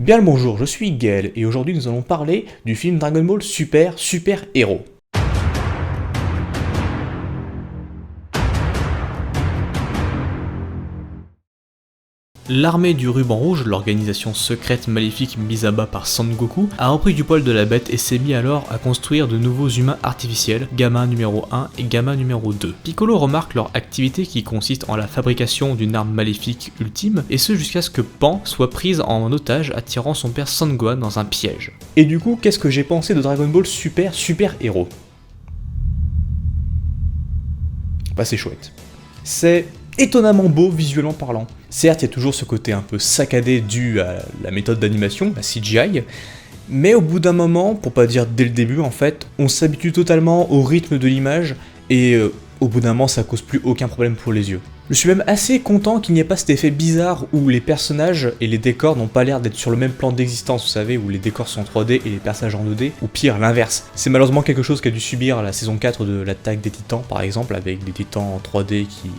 Bien le bonjour, je suis Gaël et aujourd'hui nous allons parler du film Dragon Ball Super Héros. L'armée du ruban rouge, l'organisation secrète maléfique mise à bas par Sangoku, a repris du poil de la bête et s'est mis alors à construire de nouveaux humains artificiels, Gamma numéro 1 et Gamma numéro 2. Piccolo remarque leur activité qui consiste en la fabrication d'une arme maléfique ultime, et ce jusqu'à ce que Pan soit prise en otage attirant son père Sangohan dans un piège. Et du coup, qu'est-ce que j'ai pensé de Dragon Ball Super Héros? Bah c'est chouette. C'est étonnamment beau visuellement parlant. Certes, il y a toujours ce côté un peu saccadé dû à la méthode d'animation, la CGI, mais au bout d'un moment, pour pas dire dès le début en fait, on s'habitue totalement au rythme de l'image et au bout d'un moment ça cause plus aucun problème pour les yeux. Je suis même assez content qu'il n'y ait pas cet effet bizarre où les personnages et les décors n'ont pas l'air d'être sur le même plan d'existence, vous savez, où les décors sont en 3D et les personnages en 2D, ou pire, l'inverse. C'est malheureusement quelque chose qu'a dû subir la saison 4 de l'Attaque des Titans par exemple, avec des titans en 3D qui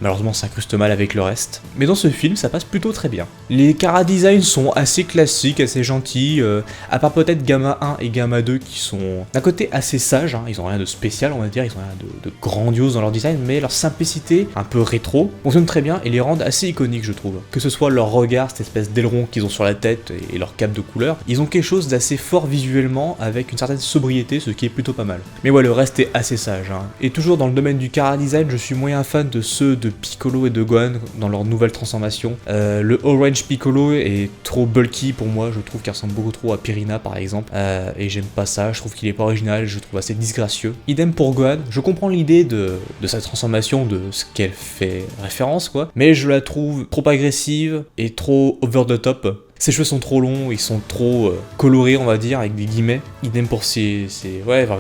malheureusement s'incruste mal avec le reste. Mais dans ce film, ça passe plutôt très bien. Les chara-designs sont assez classiques, assez gentils, à part peut-être Gamma 1 et Gamma 2 qui sont d'un côté assez sages, hein, ils ont rien de spécial on va dire, ils ont rien de grandiose dans leur design, mais leur simplicité, un peu rétro, fonctionne très bien et les rendent assez iconiques je trouve. Que ce soit leur regard, cette espèce d'aileron qu'ils ont sur la tête et leur cape de couleur, ils ont quelque chose d'assez fort visuellement avec une certaine sobriété, ce qui est plutôt pas mal. Mais ouais, le reste est assez sage, hein. Et toujours dans le domaine du chara-design, je suis moyen fan de ceux de Piccolo et de Gohan dans leur nouvelle transformation. Le Orange Piccolo est trop bulky pour moi, je trouve qu'il ressemble beaucoup trop à Pirina par exemple, et j'aime pas ça, je trouve qu'il est pas original, je trouve assez disgracieux. Idem pour Gohan, je comprends l'idée de sa transformation, de ce qu'elle fait référence quoi, mais je la trouve trop agressive et trop over the top. Ses cheveux sont trop longs, ils sont trop colorés on va dire, avec des guillemets. Idem pour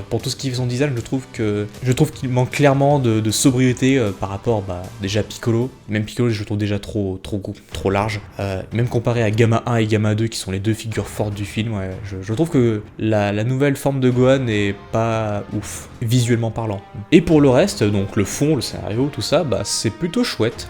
pour tout ce qui fait son design, je trouve qu'il manque clairement de sobriété par rapport déjà à Piccolo. Même Piccolo je le trouve déjà trop large. Même comparé à Gamma 1 et Gamma 2 qui sont les deux figures fortes du film, ouais, je trouve que la nouvelle forme de Gohan n'est pas ouf, visuellement parlant. Et pour le reste, donc le fond, le scénario, tout ça, c'est plutôt chouette.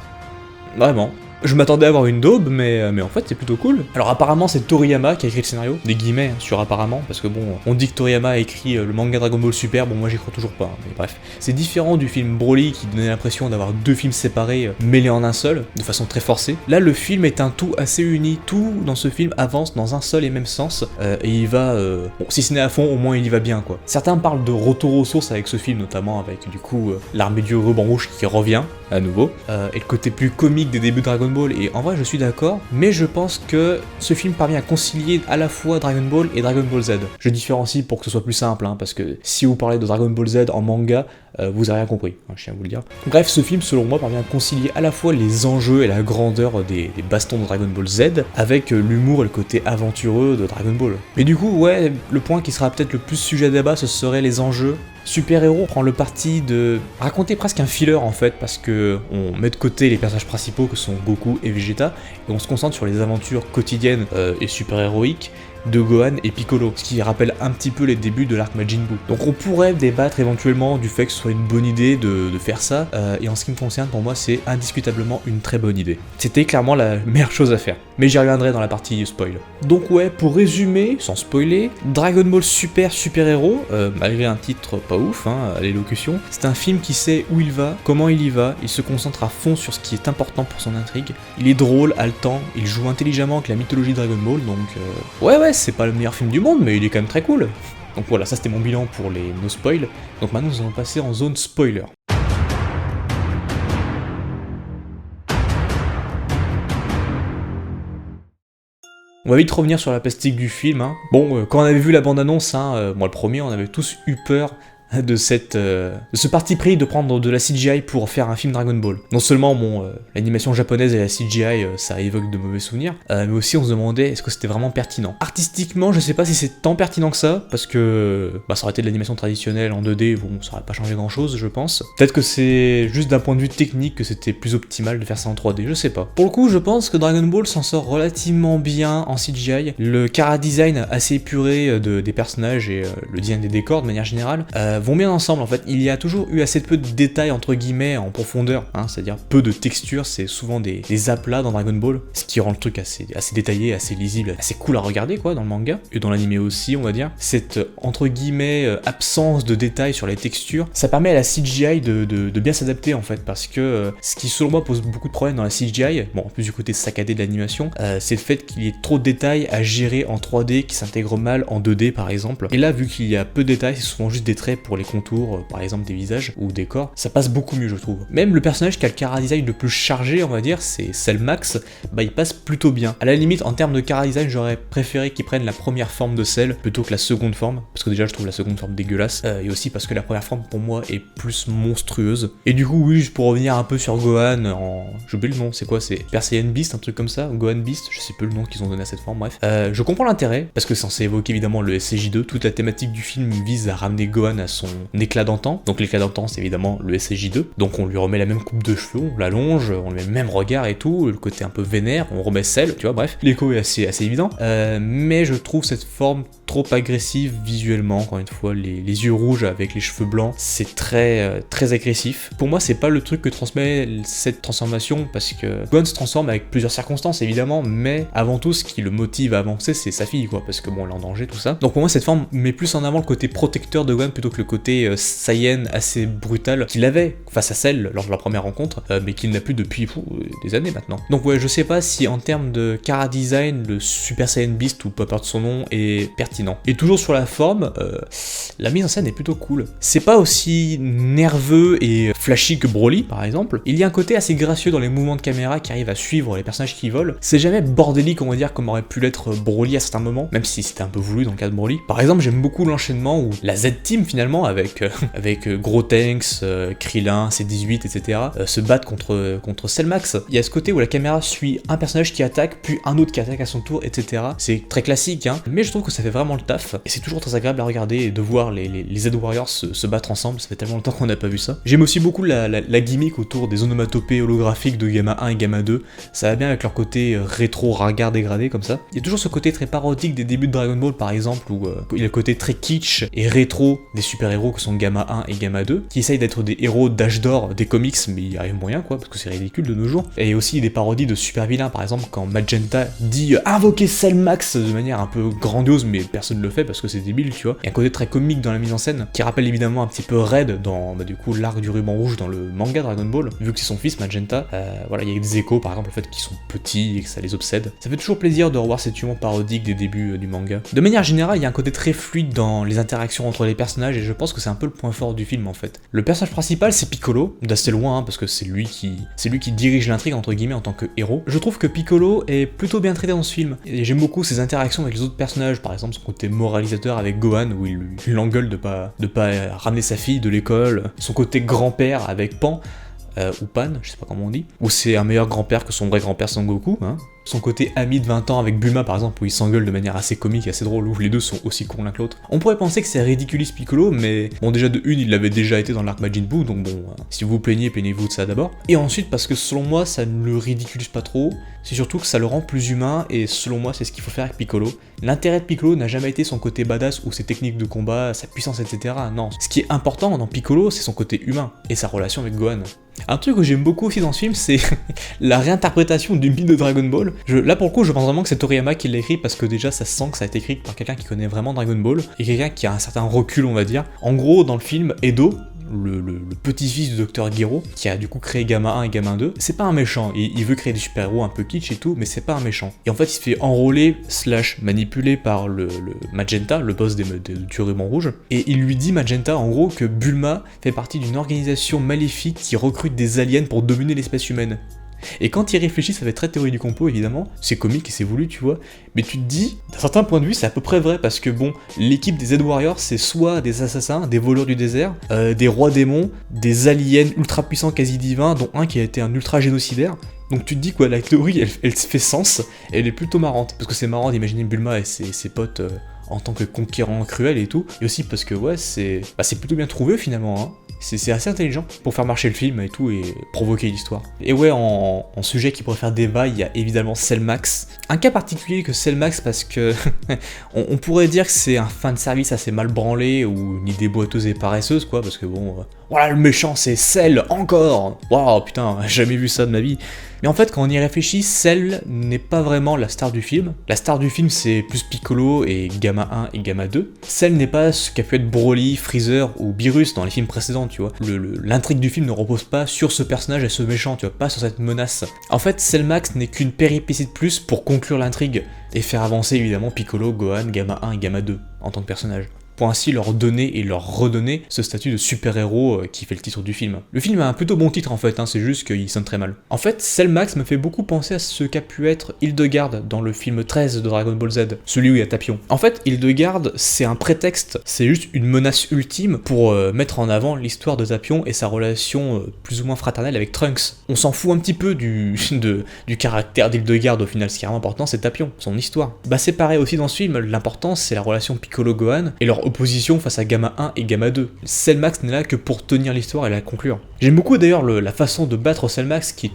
Vraiment. Je m'attendais à avoir une daube, mais en fait c'est plutôt cool. Alors apparemment c'est Toriyama qui a écrit le scénario, des guillemets sur apparemment, parce que bon, on dit que Toriyama a écrit le manga Dragon Ball Super, bon moi j'y crois toujours pas, hein, mais bref. C'est différent du film Broly qui donnait l'impression d'avoir deux films séparés mêlés en un seul, de façon très forcée. Là le film est un tout assez uni, tout dans ce film avance dans un seul et même sens, et il va, bon si ce n'est à fond, au moins il y va bien quoi. Certains parlent de retour aux sources avec ce film, notamment avec du coup l'armée du ruban rouge qui revient à nouveau, et le côté plus comique des débuts de Dragon Ball, et en vrai je suis d'accord, mais je pense que ce film parvient à concilier à la fois Dragon Ball et Dragon Ball Z. Je différencie pour que ce soit plus simple, hein, parce que si vous parlez de Dragon Ball Z en manga, vous avez rien compris, hein, je tiens à vous le dire. Bref, ce film selon moi parvient à concilier à la fois les enjeux et la grandeur des bastons de Dragon Ball Z, avec l'humour et le côté aventureux de Dragon Ball. Mais du coup, ouais, le point qui sera peut-être le plus sujet à débat, ce serait les enjeux. Super Héros prend le parti de raconter presque un filler en fait, parce que on met de côté les personnages principaux que sont Goku et Vegeta, et on se concentre sur les aventures quotidiennes et super héroïques de Gohan et Piccolo, ce qui rappelle un petit peu les débuts de l'arc Majin Buu. Donc on pourrait débattre éventuellement du fait que ce soit une bonne idée de faire ça, et en ce qui me concerne, pour moi c'est indiscutablement une très bonne idée. C'était clairement la meilleure chose à faire, mais j'y reviendrai dans la partie spoil. Donc ouais, pour résumer, sans spoiler, Dragon Ball Super Héros, malgré un titre pas ouf, hein, à l'élocution, c'est un film qui sait où il va, comment il y va, il se concentre à fond sur ce qui est important pour son intrigue, il est drôle, haletant, il joue intelligemment avec la mythologie de Dragon Ball, donc ouais, c'est pas le meilleur film du monde, mais il est quand même très cool. Donc voilà, ça c'était mon bilan pour les no spoil. Donc maintenant nous allons passer en zone spoiler. On va vite revenir sur la plastique du film, hein. Bon, quand on avait vu la bande-annonce, hein, moi le premier, on avait tous eu peur de ce parti pris de prendre de la CGI pour faire un film Dragon Ball. Non seulement l'animation japonaise et la CGI ça évoque de mauvais souvenirs, mais aussi on se demandait est-ce que c'était vraiment pertinent. Artistiquement je sais pas si c'est tant pertinent que ça, parce que ça aurait été de l'animation traditionnelle en 2D, bon ça aurait pas changé grand chose je pense. Peut-être que c'est juste d'un point de vue technique que c'était plus optimal de faire ça en 3D, je sais pas. Pour le coup je pense que Dragon Ball s'en sort relativement bien en CGI, le chara design assez épuré des personnages et le design des décors de manière générale, vont bien ensemble en fait. Il y a toujours eu assez peu de détails entre guillemets en profondeur, c'est-à-dire peu de textures, c'est souvent des aplats dans Dragon Ball, ce qui rend le truc assez détaillé, assez lisible, assez cool à regarder quoi dans le manga, et dans l'anime aussi on va dire. Cette entre guillemets absence de détails sur les textures, ça permet à la CGI de bien s'adapter en fait, parce que ce qui selon moi pose beaucoup de problèmes dans la CGI, bon en plus du côté saccadé de l'animation, c'est le fait qu'il y ait trop de détails à gérer en 3D qui s'intègrent mal en 2D par exemple. Et là vu qu'il y a peu de détails, c'est souvent juste des traits pour les contours, par exemple des visages ou des corps, ça passe beaucoup mieux je trouve. Même le personnage qui a le chara-design le plus chargé on va dire, c'est Cell Max, il passe plutôt bien. À la limite en termes de chara-design, j'aurais préféré qu'il prenne la première forme de Cell plutôt que la seconde forme, parce que déjà je trouve la seconde forme dégueulasse, et aussi parce que la première forme pour moi est plus monstrueuse. Et du coup oui, pour revenir un peu sur Gohan, j'ai oublié le nom, c'est quoi, c'est Super Saiyan Beast, un truc comme ça, Gohan Beast, je sais plus le nom qu'ils ont donné à cette forme, bref. Je comprends l'intérêt, parce que c'est censé évoquer évidemment le SCJ2, toute la thématique du film vise à ramener Gohan à son éclat d'antan, donc l'éclat d'antan c'est évidemment le SCJ2, donc on lui remet la même coupe de cheveux, on l'allonge, on lui met le même regard et tout, le côté un peu vénère, on remet Cell, tu vois, bref, l'écho est assez évident, mais je trouve cette forme trop agressive visuellement, encore une fois, les yeux rouges avec les cheveux blancs, c'est très agressif. Pour moi, c'est pas le truc que transmet cette transformation, parce que Gohan se transforme avec plusieurs circonstances, évidemment, mais avant tout, ce qui le motive à avancer, c'est sa fille, quoi, parce que bon, elle est en danger, tout ça. Donc pour moi, cette forme met plus en avant le côté protecteur de Gohan plutôt que le côté Saiyan assez brutal qu'il avait face à Cell lors de leur première rencontre, mais qu'il n'a plus depuis des années maintenant. Donc ouais, je sais pas si en termes de chara-design, le Super Saiyan Beast, ou peu importe son nom, est pertinent. Et toujours sur la forme, la mise en scène est plutôt cool. C'est pas aussi nerveux et flashy que Broly par exemple. Il y a un côté assez gracieux dans les mouvements de caméra qui arrivent à suivre les personnages qui volent. C'est jamais bordélique on va dire comme aurait pu l'être Broly à certains moments, même si c'était un peu voulu dans le cas de Broly. Par exemple j'aime beaucoup l'enchaînement où la Z-Team finalement avec Gros Tanks, Krillin, C18 etc. Se battent contre Cell Max. Il y a ce côté où la caméra suit un personnage qui attaque, puis un autre qui attaque à son tour, etc. C'est très classique mais je trouve que ça fait vraiment le taf, et c'est toujours très agréable à regarder et de voir les Z-Warriors se battre ensemble, ça fait tellement longtemps qu'on n'a pas vu ça. J'aime aussi beaucoup la gimmick autour des onomatopées holographiques de Gamma 1 et Gamma 2, ça va bien avec leur côté rétro, ringard, dégradé comme ça. Il y a toujours ce côté très parodique des débuts de Dragon Ball par exemple, où il y a le côté très kitsch et rétro des super-héros que sont Gamma 1 et Gamma 2, qui essayent d'être des héros d'âge d'or des comics, mais il y arrive moyen quoi, parce que c'est ridicule de nos jours. Et aussi des parodies de super-vilains, par exemple quand Magenta dit invoquer Cell Max de manière un peu grandiose, mais personne ne le fait parce que c'est débile, tu vois. Il y a un côté très comique dans la mise en scène, qui rappelle évidemment un petit peu Red dans du coup l'arc du ruban rouge dans le manga Dragon Ball, vu que c'est son fils Magenta. Voilà, il y a des échos par exemple, le fait qu'ils sont petits et que ça les obsède. Ça fait toujours plaisir de revoir cet humour parodique des débuts du manga. De manière générale, il y a un côté très fluide dans les interactions entre les personnages, et je pense que c'est un peu le point fort du film en fait. Le personnage principal c'est Piccolo, d'assez loin, parce que c'est lui qui dirige l'intrigue entre guillemets en tant que héros. Je trouve que Piccolo est plutôt bien traité dans ce film, et j'aime beaucoup ses interactions avec les autres personnages, par exemple son côté moralisateur avec Gohan où il l'engueule de pas ramener sa fille de l'école, son côté grand-père avec Pan, ou Pan, je sais pas comment on dit, où c'est un meilleur grand-père que son vrai grand-père Son Goku, son côté ami de 20 ans avec Bulma par exemple, où il s'engueule de manière assez comique et assez drôle, où les deux sont aussi cons l'un que l'autre. On pourrait penser que c'est ridiculise Piccolo, mais bon déjà de une, il l'avait déjà été dans l'arc Majin Buu, donc bon, si vous vous plaignez, plaignez-vous de ça d'abord. Et ensuite parce que selon moi ça ne le ridiculise pas trop, c'est surtout que ça le rend plus humain, et selon moi c'est ce qu'il faut faire avec Piccolo. L'intérêt de Piccolo n'a jamais été son côté badass ou ses techniques de combat, sa puissance etc. Non, ce qui est important dans Piccolo c'est son côté humain, et sa relation avec Gohan. Un truc que j'aime beaucoup aussi dans ce film, c'est la réinterprétation du mythe de Dragon Ball. Là pour le coup, je pense vraiment que c'est Toriyama qui l'a écrit, parce que déjà ça se sent que ça a été écrit par quelqu'un qui connaît vraiment Dragon Ball, et quelqu'un qui a un certain recul on va dire. En gros, dans le film, Edo, le petit-fils du docteur Gero, qui a du coup créé Gamma 1 et Gamma 2, c'est pas un méchant, il veut créer des super-héros un peu kitsch et tout, mais c'est pas un méchant. Et en fait il se fait enrôler / manipuler par le Magenta, le boss du ruban rouge, et il lui dit Magenta en gros que Bulma fait partie d'une organisation maléfique qui recrute des aliens pour dominer l'espèce humaine. Et quand il réfléchit, ça fait très théorie du complot évidemment, c'est comique et c'est voulu tu vois, mais tu te dis, d'un certain point de vue c'est à peu près vrai, parce que bon, l'équipe des Z-Warriors c'est soit des assassins, des voleurs du désert, des rois démons, des aliens ultra puissants quasi divins, dont un qui a été un ultra génocidaire. Donc tu te dis quoi, la théorie elle fait sens, et elle est plutôt marrante, parce que c'est marrant d'imaginer Bulma et ses potes en tant que conquérant cruel et tout, et aussi parce que ouais c'est plutôt bien trouvé finalement C'est assez intelligent pour faire marcher le film et tout, et provoquer l'histoire. Et ouais, en sujet qui pourrait faire débat, il y a évidemment Cell Max. Un cas particulier que Cell Max parce que on pourrait dire que c'est un fanservice assez mal branlé, ou une idée boiteuse et paresseuse, quoi, parce que bon, voilà, le méchant c'est Cell, encore. Waouh, putain, jamais vu ça de ma vie. Mais en fait, quand on y réfléchit, Cell n'est pas vraiment la star du film. La star du film, c'est plus Piccolo et Gamma 1 et Gamma 2. Cell n'est pas ce qu'a pu être Broly, Freezer ou Beerus dans les films précédents, tu vois. L'intrigue du film ne repose pas sur ce personnage et ce méchant, tu vois, pas sur cette menace. En fait, Cell Max n'est qu'une péripétie de plus pour conclure l'intrigue et faire avancer évidemment Piccolo, Gohan, Gamma 1 et Gamma 2 en tant que personnage, pour ainsi leur donner et leur redonner ce statut de super-héros qui fait le titre du film. Le film a un plutôt bon titre en fait, c'est juste qu'il sonne très mal. En fait, Cell Max me fait beaucoup penser à ce qu'a pu être Hildegard dans le film 13 de Dragon Ball Z, celui où il y a Tapion. En fait, Hildegard, c'est un prétexte, c'est juste une menace ultime pour mettre en avant l'histoire de Tapion et sa relation plus ou moins fraternelle avec Trunks. On s'en fout un petit peu du caractère d'Hildegard au final, ce qui est vraiment important c'est Tapion, son histoire. Bah c'est pareil aussi dans ce film, l'important c'est la relation Piccolo-Gohan et leur opposition face à Gamma 1 et Gamma 2. Cell Max n'est là que pour tenir l'histoire et la conclure. J'aime beaucoup d'ailleurs la façon de battre Cell Max qui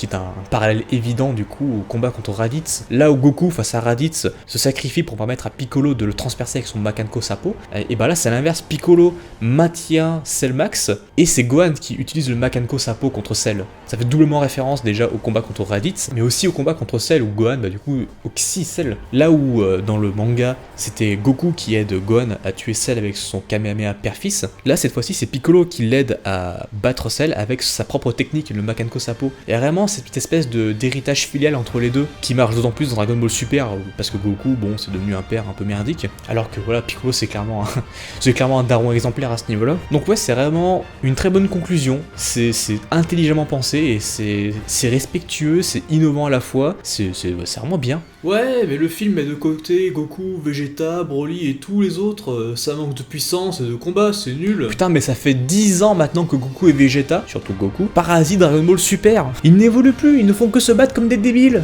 est un parallèle évident du coup au combat contre Raditz. Là où Goku face à Raditz se sacrifie pour permettre à Piccolo de le transpercer avec son Makanko Sapo, et bah là c'est l'inverse, Piccolo maintient Cell Max et c'est Gohan qui utilise le Makanko Sapo contre Cell. Ça fait doublement référence déjà au combat contre Raditz, mais aussi au combat contre Cell où Gohan bah du coup oxy Cell. Là où dans le manga c'était Goku qui aide Gohan à tuer Cell avec son Kamehameha père-fils, là cette fois-ci c'est Piccolo qui l'aide à battre Cell avec sa propre technique, le Makanko Sapo. Et vraiment cette petite espèce d'héritage filial entre les deux qui marche d'autant plus dans Dragon Ball Super parce que Goku, bon, c'est devenu un père un peu merdique, alors que voilà, Piccolo c'est clairement un daron exemplaire à ce niveau-là. Donc ouais, c'est vraiment une très bonne conclusion, c'est intelligemment pensé et c'est respectueux, c'est innovant à la fois, c'est vraiment bien. Ouais, mais le film met de côté Goku, Vegeta, Broly et tous les autres, ça manque de puissance et de combat, c'est nul. Putain, mais ça fait 10 ans maintenant que Goku et Vegeta, surtout Goku, parasitent Dragon Ball Super. Ils n'évoluent plus, ils ne font que se battre comme des débiles.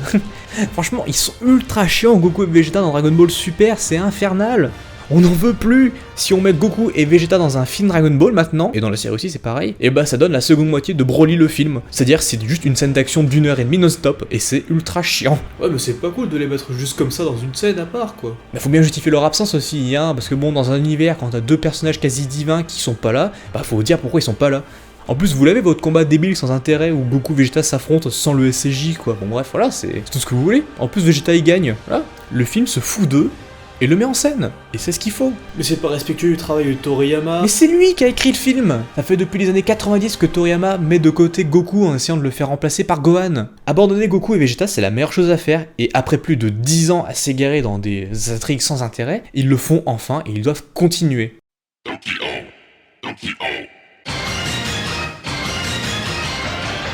Franchement, ils sont ultra chiants Goku et Vegeta dans Dragon Ball Super, c'est infernal. On n'en veut plus. Si on met Goku et Vegeta dans un film Dragon Ball maintenant, et dans la série aussi c'est pareil, et bah ça donne la seconde moitié de Broly le film. C'est-à-dire c'est juste une scène d'action d'1h30 non-stop, et c'est ultra chiant. Ouais mais c'est pas cool de les mettre juste comme ça dans une scène à part quoi. Bah faut bien justifier leur absence aussi, hein, parce que bon dans un univers quand t'as deux personnages quasi divins qui sont pas là, bah faut dire pourquoi ils sont pas là. En plus, vous l'avez votre combat débile sans intérêt où Goku et Vegeta s'affrontent sans le SCJ quoi. Bon bref, voilà, c'est tout ce que vous voulez. En plus Vegeta il gagne, voilà. Le film se fout d'eux et le met en scène. Et c'est ce qu'il faut. Mais c'est pas respectueux du travail de Toriyama. Mais c'est lui qui a écrit le film. Ça fait depuis les années 90 que Toriyama met de côté Goku en essayant de le faire remplacer par Gohan. Abandonner Goku et Vegeta, c'est la meilleure chose à faire. Et après plus de 10 ans à s'égarer dans des intrigues sans intérêt, ils le font enfin et ils doivent continuer.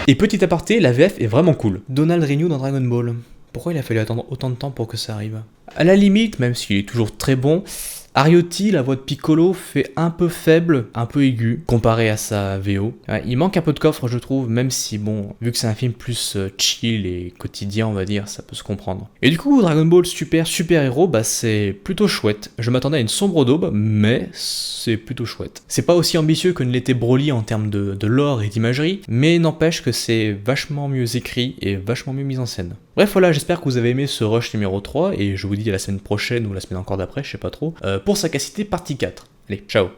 Et petit aparté, la VF est vraiment cool. Donald Renew dans Dragon Ball. Pourquoi il a fallu attendre autant de temps pour que ça arrive? À la limite, même s'il est toujours très bon, Ariotti, la voix de Piccolo, fait un peu faible, un peu aigu, comparé à sa VO. Ouais, il manque un peu de coffre, je trouve, même si, bon, vu que c'est un film plus chill et quotidien, on va dire, ça peut se comprendre. Et du coup, Dragon Ball Super Héros, bah c'est plutôt chouette. Je m'attendais à une sombre daube, mais c'est plutôt chouette. C'est pas aussi ambitieux que ne l'était Broly en termes de lore et d'imagerie, mais n'empêche que c'est vachement mieux écrit et vachement mieux mis en scène. Bref, voilà, j'espère que vous avez aimé ce rush numéro 3, et je vous dis à la semaine prochaine ou la semaine encore d'après, je sais pas trop, pour Sagacité partie 4. Allez, ciao.